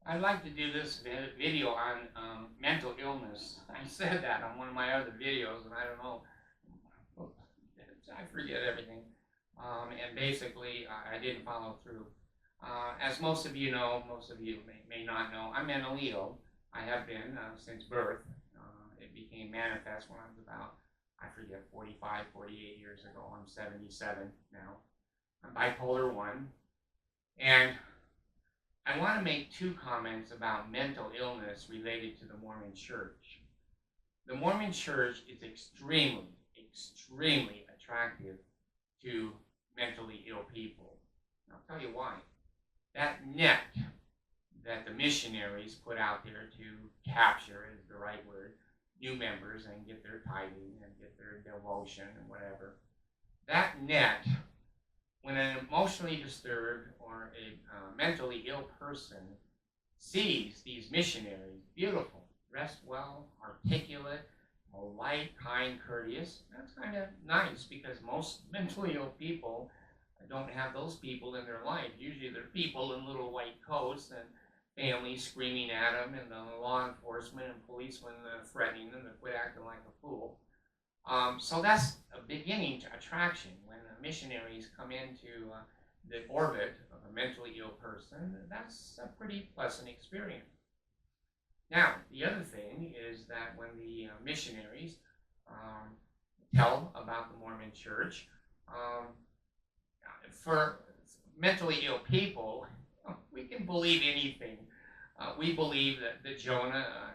I'd like to do this video on mental illness. I said that on one of my other videos, and I don't know, I forget everything. And basically, I didn't follow through. As most of you know, most of you may not know, I'm mentally ill. I have been since birth. It became manifest when I was about, I forget, 45, 48 years ago. I'm 77 now. I'm bipolar 1. And I want to make two comments about mental illness related to the Mormon Church. The Mormon Church is extremely, extremely attractive to mentally ill people. And I'll tell you why. That net that the missionaries put out there to capture, is the right word, new members and get their tithing and get their devotion and whatever, that net, when an emotionally disturbed or a mentally ill person sees these missionaries, beautiful, dressed well, articulate, polite, kind, courteous, that's kind of nice because most mentally ill people don't have those people in their life. Usually they're people in little white coats and families screaming at them and the law enforcement and policemen threatening them to quit acting like a fool. So that's a beginning to attraction. When missionaries come into the orbit of a mentally ill person, that's a pretty pleasant experience. Now, the other thing is that when the missionaries tell about the Mormon Church, um, for mentally ill people, we can believe anything. We believe that Jonah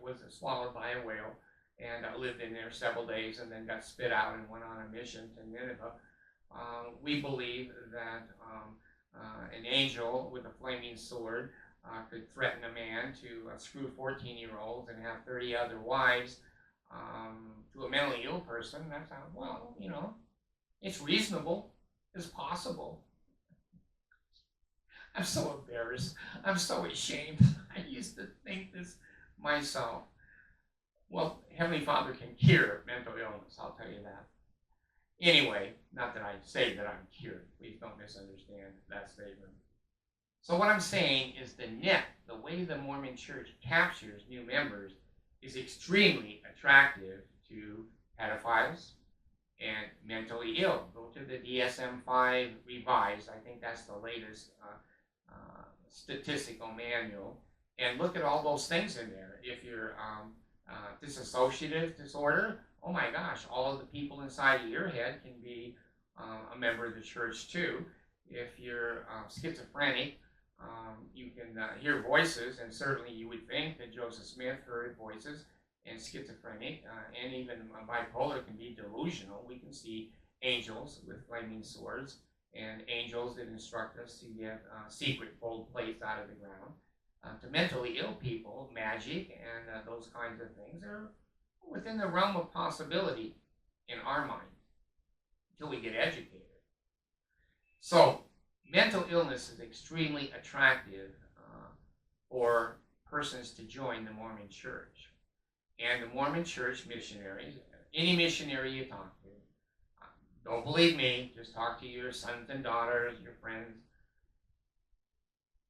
was swallowed by a whale and lived in there several days and then got spit out and went on a mission to Nineveh. We believe that an angel with a flaming sword could threaten a man to screw 14-year-olds and have 30 other wives. To a mentally ill person, that's how, well, it's reasonable, it's possible. I'm so embarrassed. I'm so ashamed. I used to think this myself. Well, Heavenly Father can cure mental illness, I'll tell you that. Anyway, not that I say that I'm cured. Please don't misunderstand that statement. So what I'm saying is the net, the way the Mormon Church captures new members, is extremely attractive to pedophiles and mentally ill. Go to the DSM-5 revised. I think that's the latest statistical manual, and look at all those things in there. If you're dissociative disorder, oh my gosh, all of the people inside of your head can be a member of the church too. If you're schizophrenic, you can hear voices, and certainly you would think that Joseph Smith heard voices, and schizophrenic and even bipolar can be delusional. We can see angels with flaming swords and angels that instruct us to get secret gold plates out of the ground. To mentally ill people, magic and those kinds of things are within the realm of possibility in our mind until we get educated. So, mental illness is extremely attractive for persons to join the Mormon Church. And the Mormon Church missionaries, any missionary you talk to, don't believe me, just talk to your sons and daughters, your friends,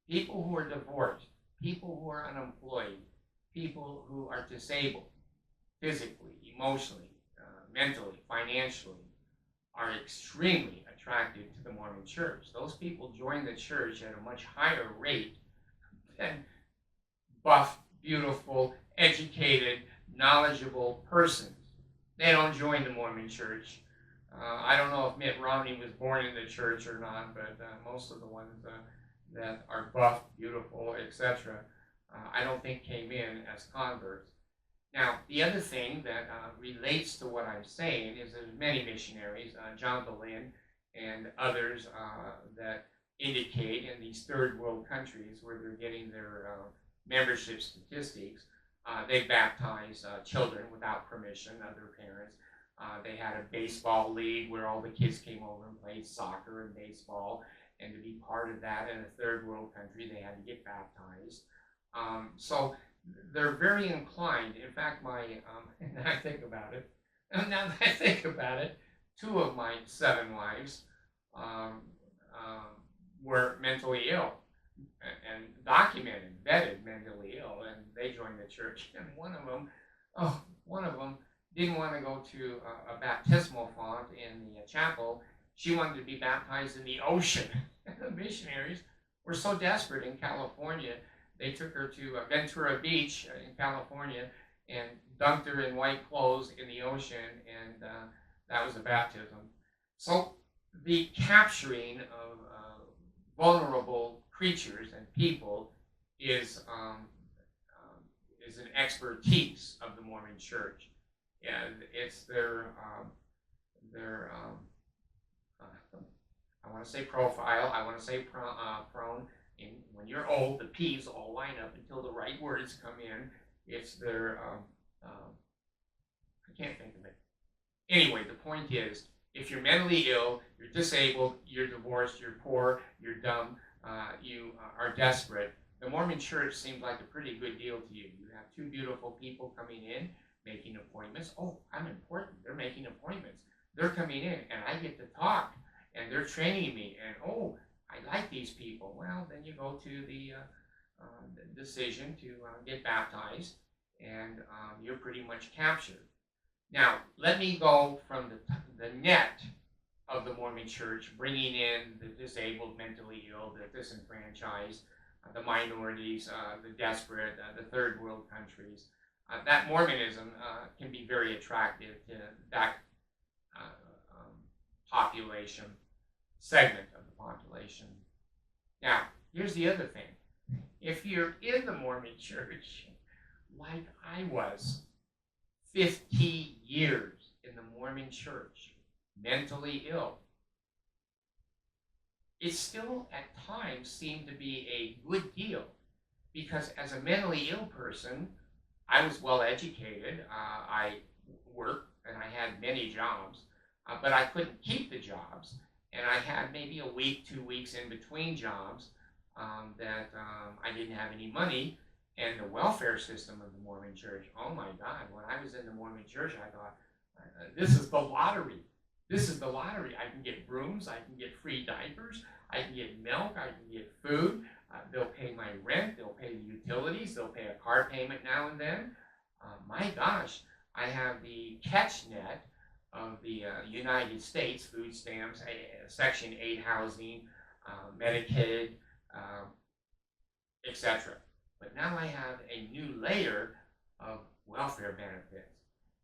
people who are divorced, people who are unemployed, people who are disabled, physically, emotionally, mentally, financially, are extremely attracted to the Mormon Church. Those people join the church at a much higher rate than buff, beautiful, educated, knowledgeable persons. They don't join the Mormon Church. I don't know if Mitt Romney was born in the church or not, but most of the ones that are buff, beautiful, etc., I don't think came in as converts. Now, the other thing that relates to what I'm saying is there's many missionaries, John Boleyn and others that indicate in these third world countries where they're getting their membership statistics, they baptize children without permission of their parents. They had a baseball league where all the kids came over and played soccer and baseball. And to be part of that in a third world country, they had to get baptized. So they're very inclined. In fact, now I think about it, 2 of my 7 wives were mentally ill. and documented, vetted mentally ill, and they joined the church. And one of them didn't want to go to a baptismal font in the chapel. She wanted to be baptized in the ocean. And the missionaries were so desperate in California, they took her to Ventura Beach in California and dunked her in white clothes in the ocean, and that was a baptism. So the capturing of vulnerable creatures and people is an expertise of the Mormon Church, and it's their I want to say profile. I want to say prone. And when you're old, the P's all line up until the right words come in. It's their I can't think of it. Anyway, the point is, if you're mentally ill, you're disabled, you're divorced, you're poor, you're dumb, you are desperate, the Mormon Church seems like a pretty good deal to you. You have two beautiful people coming in, making appointments. Oh, I'm important. They're making appointments. They're coming in, and I get to talk, and they're training me, and oh, I like these people. Well, then you go to the decision to get baptized, and you're pretty much captured. Now, let me go from the net of the Mormon Church, bringing in the disabled, mentally ill, the disenfranchised, the minorities, the desperate, the third world countries. That Mormonism can be very attractive to that population, segment of the population. Now, here's the other thing. If you're in the Mormon Church, like I was, 50 years in the Mormon Church, mentally ill, it still at times seemed to be a good deal, because as a mentally ill person, I was well educated. I worked and I had many jobs, but I couldn't keep the jobs, and I had maybe a week, 2 weeks in between jobs that I didn't have any money. And the welfare system of the Mormon Church, oh my God, when I was in the Mormon Church, I thought, this is the lottery. This is the lottery. I can get brooms, I can get free diapers, I can get milk, I can get food. They'll pay my rent, they'll pay the utilities, they'll pay a car payment now and then. My gosh, I have the catch net of the United States, food stamps, Section 8 housing, Medicaid, etc. But now I have a new layer of welfare benefits,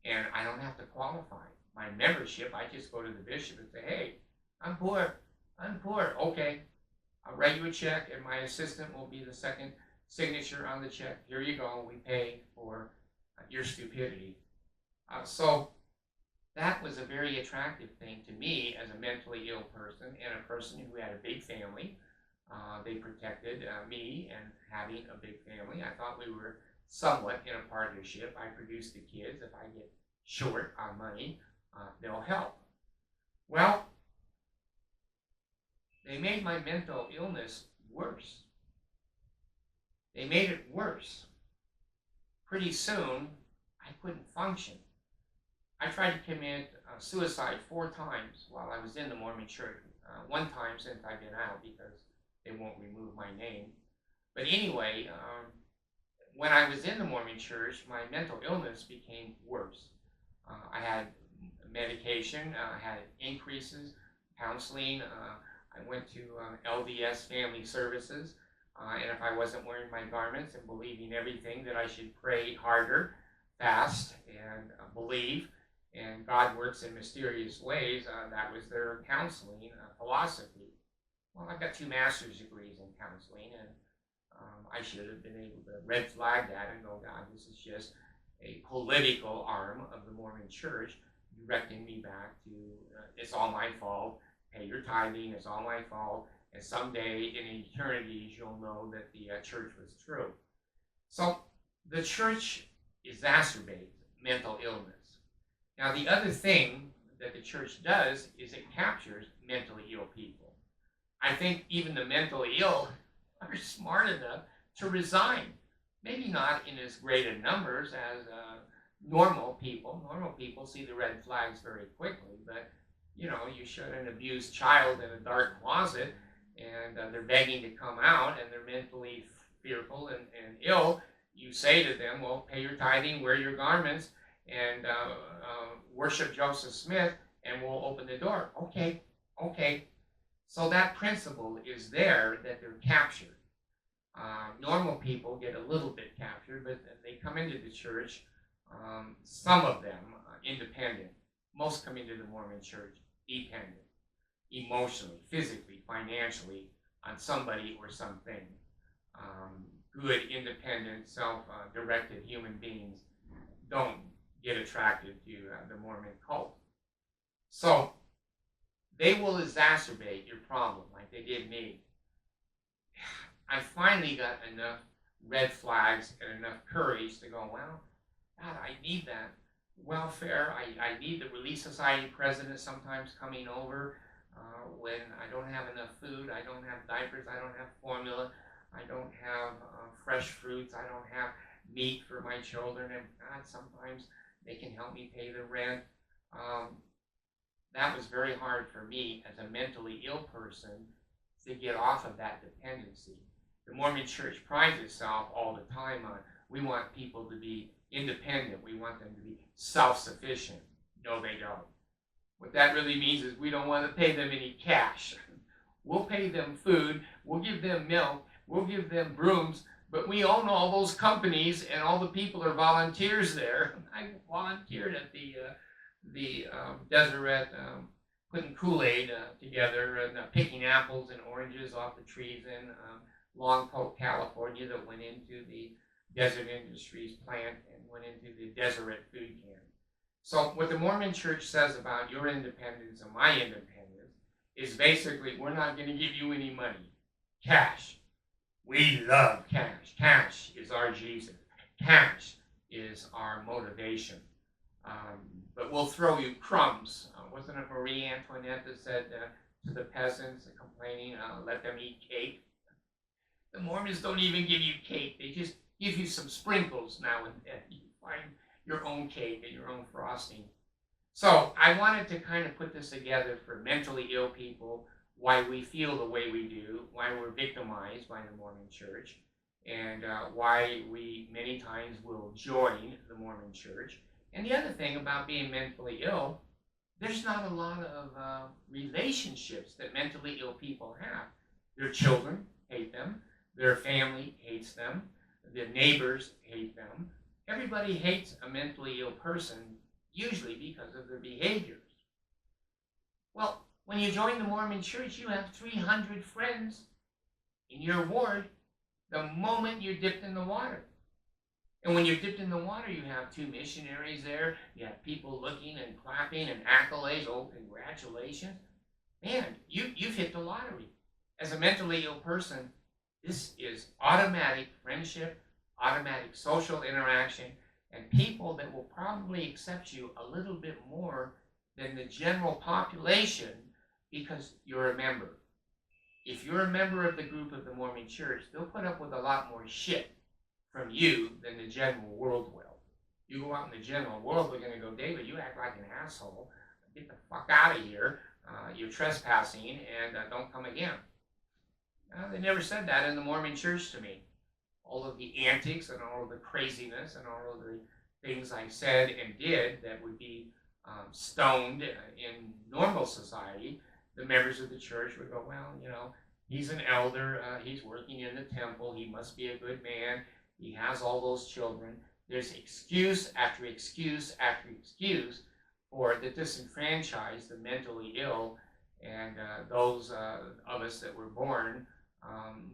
and I don't have to qualify. My membership, I just go to the bishop and say, hey, I'm poor. Okay, I'll write you a check, and my assistant will be the second signature on the check. Here you go. We pay for your stupidity. So that was a very attractive thing to me as a mentally ill person and a person who had a big family. They protected me and having a big family. I thought we were somewhat in a partnership. I produce the kids. If I get short on money, they'll help. Well, they made my mental illness worse. They made it worse. Pretty soon, I couldn't function. I tried to commit suicide 4 times while I was in the Mormon Church. One time since I've been out, because they won't remove my name. But anyway, when I was in the Mormon Church, my mental illness became worse. I had medication, I had increases, counseling. I went to LDS Family Services, and if I wasn't wearing my garments and believing everything, that I should pray harder, fast, and believe, and God works in mysterious ways. That was their counseling philosophy. Well, I've got 2 master's degrees in counseling, and I should have been able to red flag that and go, God, this is just a political arm of the Mormon Church directing me back to, it's all my fault, pay your tithing, it's all my fault, and someday in eternity you'll know that the church was true. So the church exacerbates mental illness. Now, the other thing that the church does is it captures mentally ill people. I think even the mentally ill are smart enough to resign. Maybe not in as great a numbers as normal people. Normal people see the red flags very quickly, but you know, you shut an abused child in a dark closet, and they're begging to come out, and they're mentally fearful and ill, you say to them, well, pay your tithing, wear your garments, and worship Joseph Smith, and we'll open the door. Okay, okay. So that principle is there, that they're captured. Normal people get a little bit captured, but they come into the church, some of them independent. Most come into the Mormon church dependent, emotionally, physically, financially, on somebody or something. Good, independent, self-directed human beings don't get attracted to the Mormon cult. So they will exacerbate your problem like they did me. I finally got enough red flags and enough courage to go, well, God, I need that welfare. I need the Relief Society president sometimes coming over when I don't have enough food, I don't have diapers, I don't have formula, I don't have fresh fruits, I don't have meat for my children, and God, sometimes they can help me pay the rent. That was very hard for me as a mentally ill person to get off of that dependency. The Mormon church prides itself all the time on, we want people to be independent, we want them to be self-sufficient. No, they don't. What that really means is we don't want to pay them any cash. We'll pay them food, we'll give them milk, we'll give them brooms, but we own all those companies and all the people are volunteers there. I volunteered at the Deseret, putting Kool-Aid together and picking apples and oranges off the trees in Longpoint, California, that went into the Desert Industries plant and went into the Deseret food can. So what the Mormon church says about your independence and my independence is basically, we're not going to give you any money. Cash. We love cash. Cash is our Jesus. Cash is our motivation. But we'll throw you crumbs. Wasn't it Marie Antoinette that said to the peasants complaining, let them eat cake? The Mormons don't even give you cake. They just give you some sprinkles now and then. You find your own cake and your own frosting. So I wanted to kind of put this together for mentally ill people, why we feel the way we do, why we're victimized by the Mormon church, and why we many times will join the Mormon church. And the other thing about being mentally ill, there's not a lot of relationships that mentally ill people have. Their children hate them. Their family hates them. The neighbors hate them. Everybody hates a mentally ill person, usually because of their behaviors. Well, when you join the Mormon church, you have 300 friends in your ward the moment you're dipped in the water. And when you're dipped in the water, you have 2 missionaries there. You have people looking and clapping and accolades. Oh, congratulations. Man, you've hit the lottery. As a mentally ill person, this is automatic friendship, automatic social interaction, and people that will probably accept you a little bit more than the general population because you're a member. If you're a member of the group of the Mormon church, they'll put up with a lot more shit from you than the general world will. You go out in the general world, they're going to go, David, you act like an asshole. Get the fuck out of here. You're trespassing, and don't come again. They never said that in the Mormon church to me. All of the antics and all of the craziness and all of the things I said and did that would be stoned in normal society, the members of the church would go, well, you know, he's an elder, he's working in the temple, he must be a good man, he has all those children. There's excuse after excuse after excuse for the disenfranchised, the mentally ill, and those of us that were born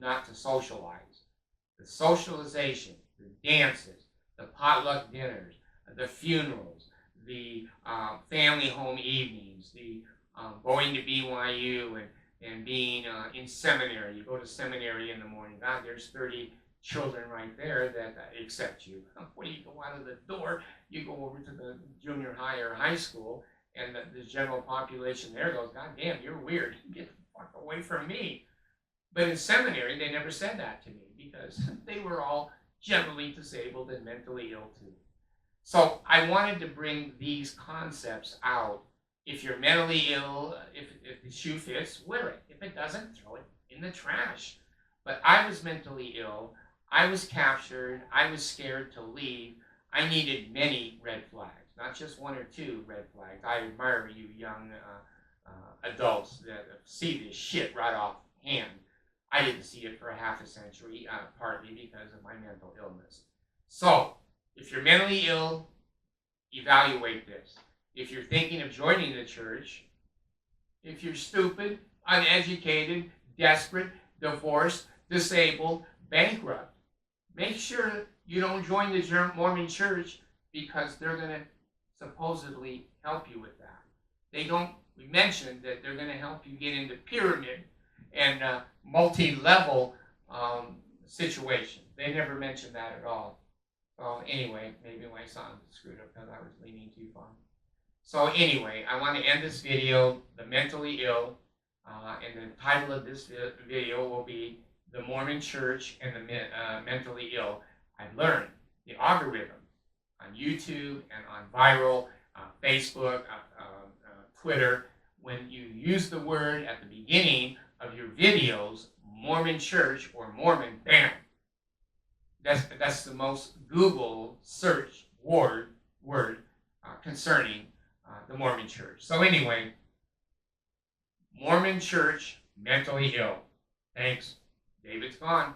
not to socialize. The socialization, the dances, the potluck dinners, the funerals, the family home evenings, the going to BYU and being in seminary. You go to seminary in the morning. God, there's 30 children right there that accept you. When you go out of the door, you go over to the junior high or high school, and the general population there goes, God damn, you're weird. Get the fuck away from me. But in seminary, they never said that to me because they were all generally disabled and mentally ill too. So I wanted to bring these concepts out. If you're mentally ill, if the shoe fits, wear it. If it doesn't, throw it in the trash. But I was mentally ill. I was captured. I was scared to leave. I needed many red flags, not just one or two red flags. I admire you young adults that see this shit right off hand. I didn't see it for a half a century, partly because of my mental illness. So, if you're mentally ill, evaluate this. If you're thinking of joining the church, if you're stupid, uneducated, desperate, divorced, disabled, bankrupt, make sure you don't join the Mormon church, because they're going to supposedly help you with that. They don't, we mentioned that they're going to help you get into pyramid and multi-level situations. They never mentioned that at all. So anyway, maybe my song screwed up because I was leaning too far. So anyway, I want to end this video, the mentally ill, and the title of this video will be The Mormon Church and the Mentally Ill. I've learned the algorithm on YouTube and on viral, Facebook, Twitter. When you use the word at the beginning of your videos, Mormon Church or Mormon, bam. That's the most Google search word concerning the Mormon Church. So anyway, Mormon Church, mentally ill. Thanks. David's gone.